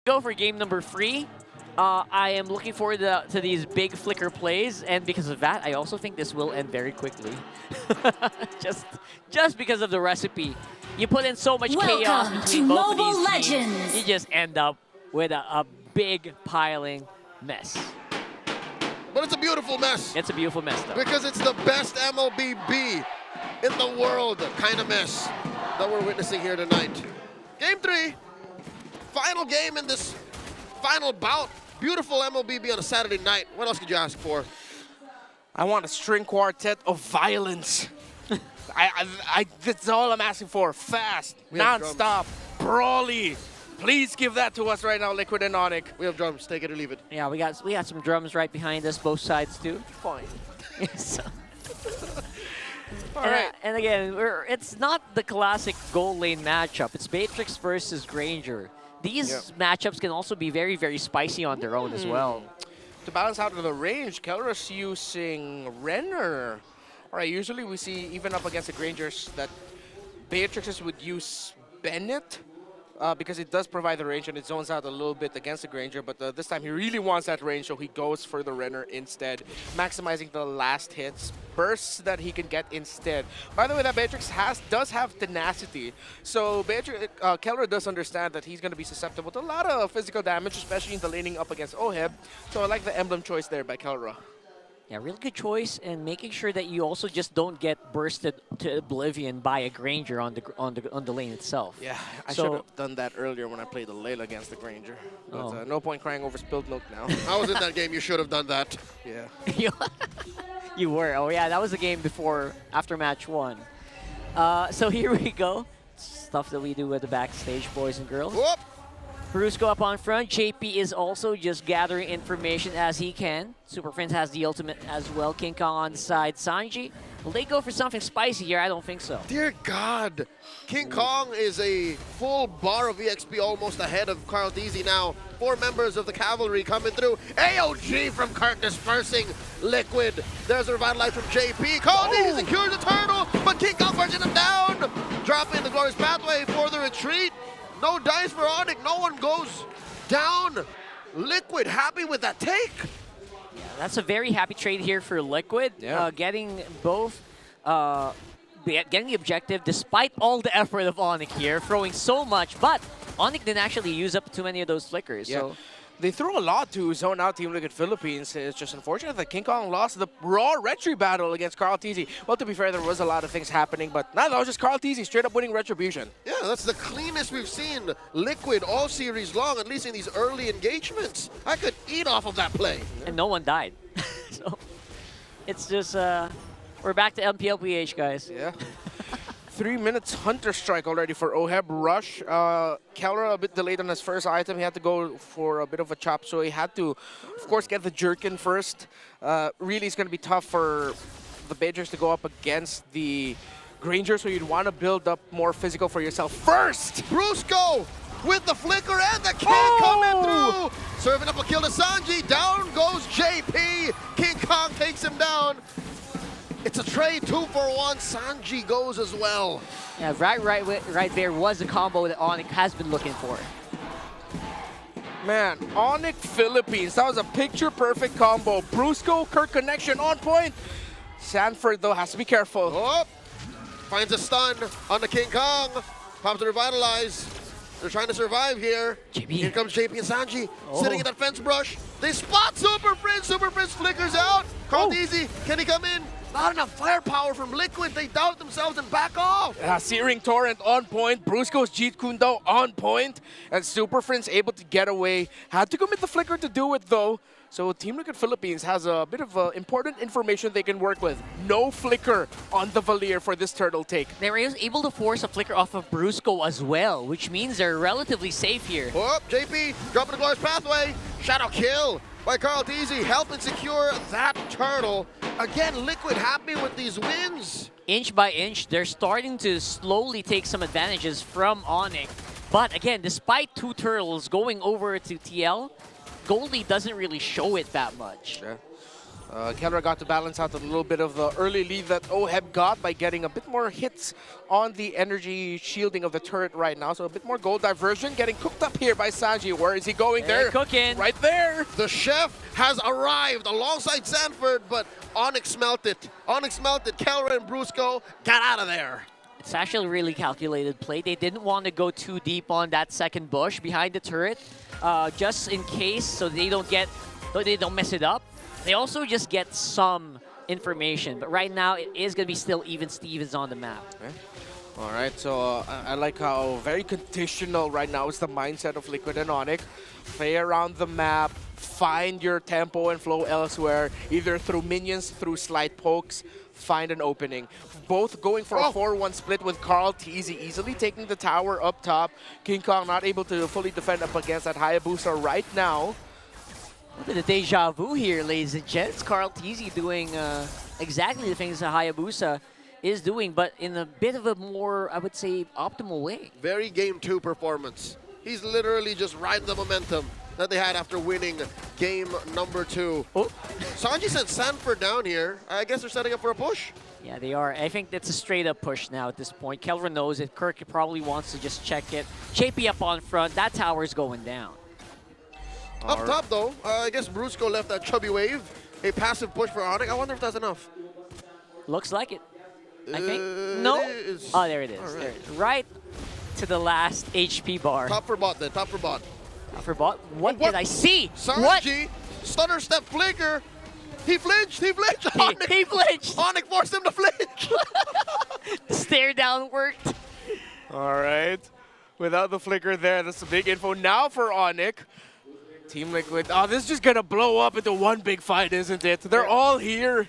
Go for game number 3. I am looking forward to these big flicker plays, and because of that, I also think this will end very quickly. just because of the recipe. You put in so much chaos between both of these teams, you just end up with a big piling mess. But it's a beautiful mess. It's a beautiful mess, though. Because it's the best MLBB in the world kind of mess that we're witnessing here tonight. Game 3, final game in this final bout. Beautiful MLBB on a Saturday night. What else could you ask for? I want a string quartet of violence. That's all I'm asking for. Fast, non-stop, brawly. Please give that to us right now, Liquid and Onic. We have drums. Take it or leave it. Yeah, we got some drums right behind us, both sides too. Fine. So, All right. and again, it's not the classic goal lane matchup. It's Matrix versus Granger. These matchups can also be very, very spicy on their own as well. To balance out the range, Keller's using Renner. All right, usually we see, even up against the Grangers, that Beatrixes would use Bennett because it does provide the range and it zones out a little bit against the Granger, but this time he really wants that range, so he goes for the Renner instead, maximizing the last hits, bursts that he can get instead. By the way, that Beatrix does have tenacity, so Keller does understand that he's going to be susceptible to a lot of physical damage, especially in the laning up against Oheb, so I like the emblem choice there by Keller. Yeah, really good choice, and making sure that you also just don't get bursted to oblivion by a Granger on the lane itself. Yeah, I should have done that earlier when I played the Layla against the Granger. But no point crying over spilled milk now. I was in that game. You should have done that. Yeah. You were. Oh yeah, that was the game after match 1. So here we go. Stuff that we do at the backstage, boys and girls. Whoop. Brusco up on front. JP is also just gathering information as he can. Super Friends has the ultimate as well. King Kong on the side. Sanji, will they go for something spicy here? I don't think so. Dear God. King Kong is a full bar of EXP almost ahead of Carl Deasy now. 4 members of the cavalry coming through. AOG from Kurt dispersing Liquid. There's a revitalize from JP. Carl Deasy secures the turtle, but King Kong punching him down. Dropping the glorious pathway for the retreat. No dice for Onic. No one goes down. Liquid happy with that take. Yeah, that's a very happy trade here for Liquid. Yeah. Getting both, getting the objective despite all the effort of Onic here, throwing so much. But Onic didn't actually use up too many of those flickers. Yeah. So they threw a lot to zone out Team Liquid Philippines. It's just unfortunate that King Kong lost the raw retry battle against Carl Teasy. Well, to be fair, there was a lot of things happening, but no, that was just Carl Teasy straight up winning Retribution. Yeah, that's the cleanest we've seen Liquid all series long, at least in these early engagements. I could eat off of that play. and no one died. So it's just we're back to MPLPH, guys. Yeah. 3 minutes Hunter Strike already for Oheb. Rush. Keller a bit delayed on his first item. He had to go for a bit of a chop, so he had to, of course, get the Jerkin first. Really, it's going to be tough for the Badgers to go up against the Granger, so you'd want to build up more physical for yourself first. Brusco with the flicker and the kick coming through. Serving up a kill to Sanji. Down goes JP. King Kong takes him down. It's a trade, 2-for-1. Sanji goes as well. Yeah, right there was a combo that Onic has been looking for. Man, Onic Philippines, that was a picture-perfect combo. Brusco, Kirk connection on point. Sanford, though, has to be careful. Oh, finds a stun on the King Kong. Pops to revitalize. They're trying to survive here. JP. Here comes JP and Sanji sitting in that fence brush. They spot Super Prince. Super Prince flickers out. Carl Deasy, can he come in? Not enough firepower from Liquid. They doubt themselves and back off. Searing Torrent on point. Brusco's Jeet Kune Do on point. And Super Friends able to get away. Had to commit the flicker to do it, though. So Team Liquid Philippines has a bit of important information they can work with. No flicker on the Valier for this turtle take. They were able to force a flicker off of Brusco as well, which means they're relatively safe here. Oh, JP dropping the glorious pathway. Shadow kill by Carl Deasy, helping secure that turtle. Again, Liquid happy with these wins. Inch by inch, they're starting to slowly take some advantages from Onic. But again, despite 2 turtles going over to TL, Goldie doesn't really show it that much. Yeah. Keller got to balance out a little bit of the early lead that OHEB got by getting a bit more hits on the energy shielding of the turret right now. So a bit more gold diversion getting cooked up here by Sanji. Where is he going there? Cooking. Right there. The chef has arrived alongside Sanford, but Onic smelt it. Onic smelt it. Keller and Brusco got out of there. It's actually a really calculated play. They didn't want to go too deep on that second bush behind the turret, just in case, so they don't mess it up. They also just get some information, but right now it is going to be still even Stevens on the map. Okay. All right, so I like how very conditional right now is the mindset of Liquid and Onic. Play around the map, find your tempo and flow elsewhere, either through minions, through slight pokes, find an opening. Both going for a 4-1 split with Tlph easily taking the tower up top. King Kong not able to fully defend up against that Hayabusa right now. Look at the deja vu here, ladies and gents. Tlph doing exactly the things that Hayabusa is doing, but in a bit of a more, I would say, optimal way. Very Game 2 performance. He's literally just riding the momentum that they had after winning game number 2. Oh. Sanji sent Sanford down here. I guess they're setting up for a push. Yeah, they are. I think that's a straight-up push now at this point. Kelvin knows it. Kirk probably wants to just check it. JP up on front. That tower's going down. Up top, though, I guess Brusco left that chubby wave. A passive push for Onic. I wonder if that's enough. Looks like it. I think. No? Oh, there it is. Right. There it is. Right to the last HP bar. Top for bot then. Top for bot. For bot? What did I see? Sanji, stutter step flicker. He flinched. He flinched. He flinched. Onic forced him to flinch. The stare down worked. All right. Without the flicker there, that's a big info now for Onic. Team Liquid, oh, this is just going to blow up into one big fight, isn't it? They're all here.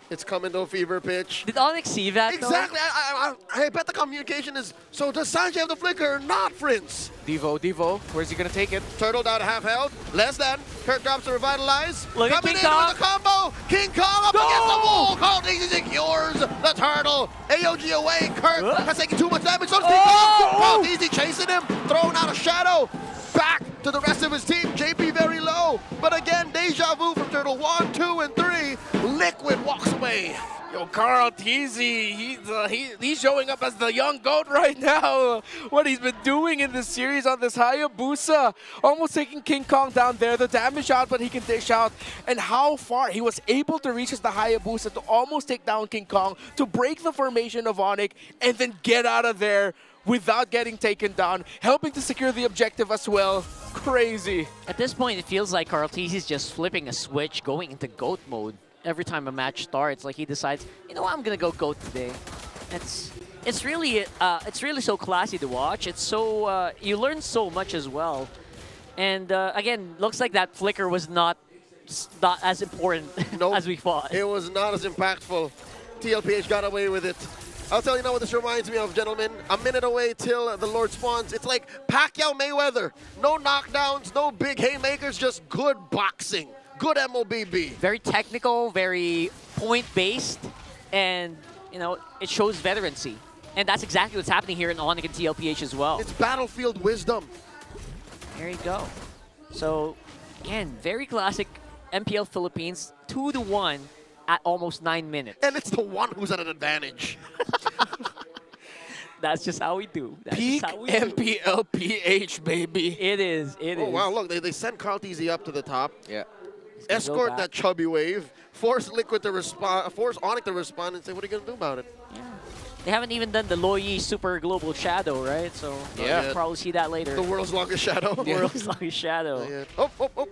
It's coming to a fever pitch. Did Onic see that, Exactly. I bet the communication is, so does Sanji have the flicker or not, Prince? Devo, where's he going to take it? Turtle down to half health. Less than. Kirk drops to revitalize. Look at Coming King in Kong. with a combo. King Kong up against the wall. Tlph secures the turtle. AOG away. Kirk has taken too much damage. So does King Kong. Tlph chasing him. Throwing out a shadow. Back to the rest of his team. JP very low. But again, deja vu from Turtle 1, 2, and 3. Liquid walks away. Yo, Tlph, he's showing up as the young GOAT right now. What he's been doing in this series on this Hayabusa. Almost taking King Kong down there. The damage out, but he can dish out. And how far he was able to reach the Hayabusa to almost take down King Kong, to break the formation of Onic, and then get out of there without getting taken down, helping to secure the objective as well. Crazy. At this point, it feels like Tlph is just flipping a switch, going into GOAT mode. Every time a match starts, like he decides, you know what, I'm gonna go GOAT today. It's really so classy to watch. It's so you learn so much as well. And again, looks like that flicker was not as important as we thought. It was not as impactful. Tlph got away with it. I'll tell you now what this reminds me of, gentlemen. A minute away till the Lord spawns. It's like Pacquiao Mayweather. No knockdowns, no big haymakers, just good boxing. Good MOBB. Very technical, very point-based, and you know it shows veterancy. And that's exactly what's happening here in Onic and Tlph as well. It's battlefield wisdom. There you go. So again, very classic MPL Philippines, 2-1 at almost 9 minutes. And it's the one who's at an advantage. That's just how we do. That's Peak just how we do. MPLPH, baby. It is. It is. Oh, wow, look, they sent Tlph up to the top. Yeah. Escort that chubby wave. Force Liquid to respond. Force Onic to respond and say, what are you going to do about it? Yeah. They haven't even done the Loyi Super Global Shadow, right? So yeah, we'll probably see that later. The world's longest shadow. The world's longest shadow. Yeah. Oh.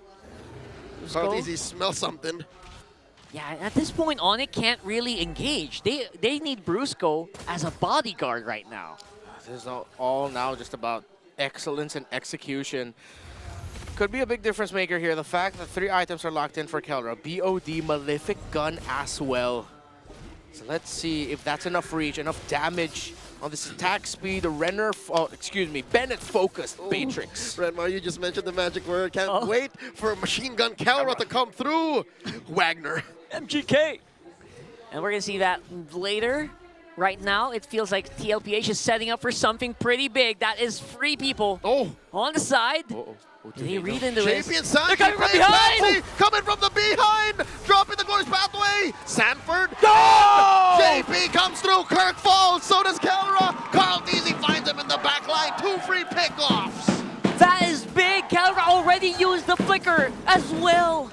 Tlph smell something. Yeah, at this point, Onic can't really engage. They need Brusco as a bodyguard right now. This is all now just about excellence and execution. Could be a big difference maker here. The fact that 3 items are locked in for Kelra. BOD, Malefic Gun as well. So let's see if that's enough reach, enough damage on this attack speed. The Bennett focused Matrix. Redmar, you just mentioned the magic word. Can't wait for a machine gun Kelra to come through. Wagner. MGK. And we're going to see that later. right now, it feels like TLPH is setting up for something pretty big. That is 3 people on the side. Did he read into it? JP and Sanji They're coming from playing behind! badly, coming from the behind, dropping the glorious pathway. Sanford. No! JP comes through. Kirk falls. So does Kelra. Tlph finds him in the back line. 2 free pickoffs. That is big. Kelra already used the flicker as well.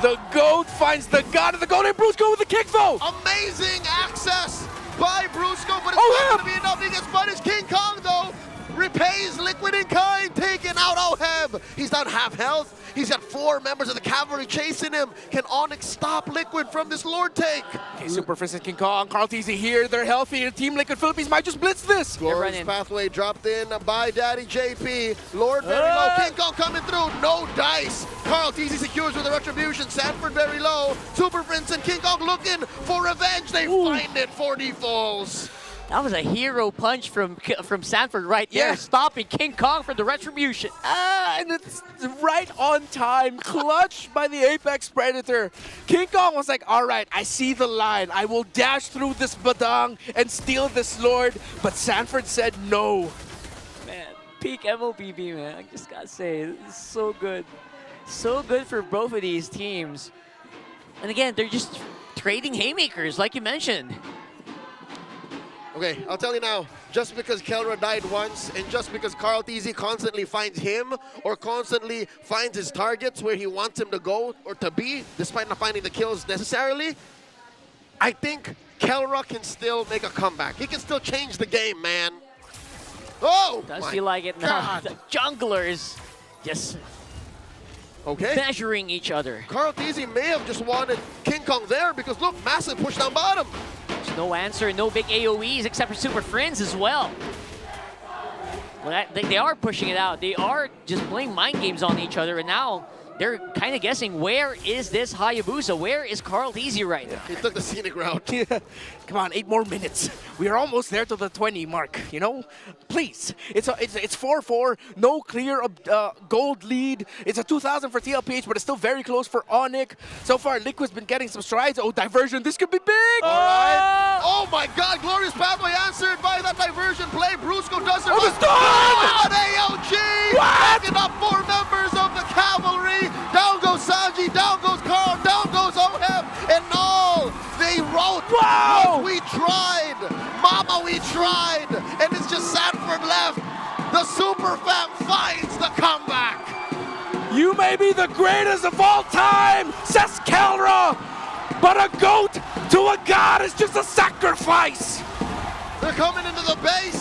The GOAT finds the god of the GOAT, and Brusco with the kick though! Amazing access by Brusco, but it's Oh, not going to be enough. He gets punished. King Kong, though, repays Liquid in kind, taking out Oheb. He's down half health. He's got 4 members of the cavalry chasing him. Can Onic stop Liquid from this Lord take? Okay, Super Princess King Kong, Tlph here, they're healthy, and Team Liquid Philippines might just blitz this! Glorious running. pathway dropped in by Daddy JP. Lord very low. King Kong coming through. No dice. Tlph secures with the retribution. Sanford very low. Super Prince and King Kong looking for revenge. They find it for defaults. That was a hero punch from Sanford right there, Yeah. stopping King Kong from the retribution. And it's right on time, clutch by the Apex Predator. King Kong was like, all right, I see the line. I will dash through this badang and steal this Lord. But Sanford said no. Man, peak MLBB, man. I just gotta say, this is so good. So good for both of these teams. And again, they're just trading haymakers, like you mentioned. Okay, I'll tell you now, just because Kelra died once and just because Tlph constantly finds him or constantly finds his targets where he wants him to go or to be, despite not finding the kills necessarily, I think Kelra can still make a comeback. He can still change the game, man. Oh! Does my feel like it now. God. The junglers just Okay. measuring each other. Tlph may have just wanted King Kong there because look, massive push down bottom. There's no answer, no big AoEs except for Super Friends as well. Well, they are pushing it out. They are just playing mind games on each other, and now they're kind of guessing, where is this Hayabusa? Where is Tlph right now? He took the scenic route. Yeah. Come on, 8 more minutes. We are almost there to the 20 mark, you know? Please. It's 4-4, no clear gold lead. It's a 2,000 for TLPH, but it's still very close for Onic. So far, Liquid's been getting some strides. Oh, diversion, this could be big! All right. Oh my God, glorious pathway answered by that diversion play. Brusco does it. Oh, the stun! What AOG! What? Backing up 4 members of the cavalry. Down goes Sanji, down goes Carl, down goes Oheb, and all they wrote Wow! was, we tried, mama, we tried, and it's just Sanford left. The Super Fam finds the comeback. You may be the greatest of all time, says Kelra, but a GOAT to a god is just a sacrifice. They're coming into the base.